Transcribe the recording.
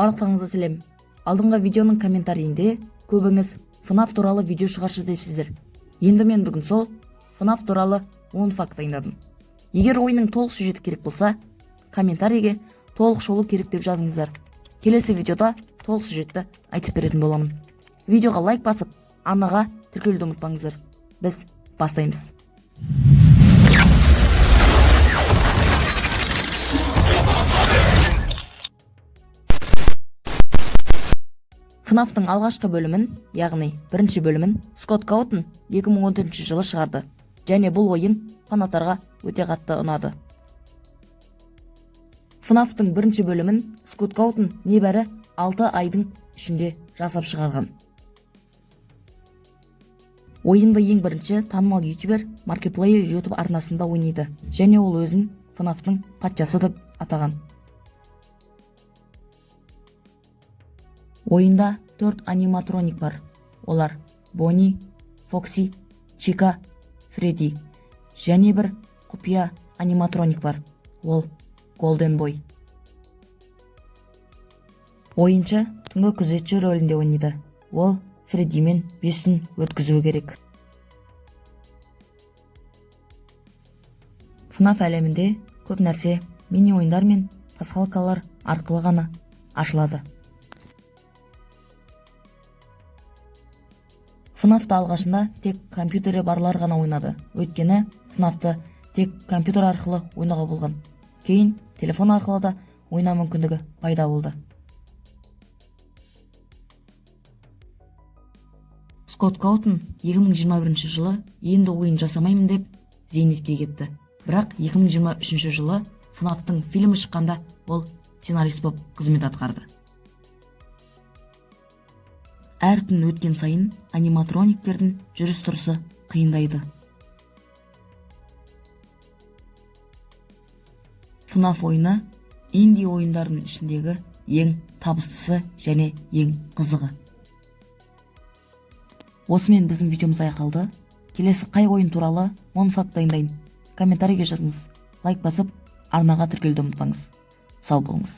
Барлықтарыңызға сәлем. Алдыңғы видеоның комментарийінде көбіңіз FNAF туралы видео шығаршы депсіздер. Енді мен бүгін сол FNAF туралы 10 факт дайындадым. Егер ойынның толық сюжеті керек болса, комментарийге толық шолу керек деп жазыңыздар. Келесі видеода толық сюжетті айтып беретін боламын. Видеоға лайк басып, арнаға тіркелуді ұмытпаңыздар. Біз бастаймыз. FNAF-тың алғашқы бөлімін, яғни бірінші бөлімін Скотт Каутон 2014 жылы шығарды, және бұл ойын фанаттарға өте қатты ұнады. FNAF-тың бірінші бөлімін Скотт Каутон небәрі 6 айдың ішінде жасап шығарған. Ойынды ең бірінші танымал ютубер Markiplier YouTube арнасында ойнайды, және ол өзін FNAF-тың патшасы деп атаған. Ойында 4 аниматроник бар. Олар Бонни, Фокси, Чика, Фредди. Және бір құпия аниматроник бар. Ол Голден Бой. Ойыншы түнгі күзетші рөлінде ойнайды. Ол Фреддимен 5 түн өткізуі керек. FNAF әлемінде көп нәрсе мини ойындар мен пасхалкалар арқылы ғана ашылады. FNAF-ты алғашында тек компьютері барлар ғана ойнады. Өйткені FNAF-ты тек компьютер арқылы ойнауға болған. Кейін телефон арқылы да ойнау мүмкіндігі пайда болды. Скотт Каутон 2021 жылы енді ойын жасамаймын деп зейнетке кетті. Бірақ 2023 жылы FNAF-тың фильмі шыққанда ол сценарист болып қызмет атқарды. Әр күн өткен сайын аниматрониктердің жүріс-тұрысы қиындайды. FNAF ойыны инди ойындардың ішіндегі ең табыстысы және ең қызығы. Осымен біздің видеомыз аяқталды. Келесі қай ойын туралы 10 факт дайындайын? Комментарийге жазыңыз. Лайк басып, арнаға тіркелуді ұмытпаңыз. Сау болыңыз.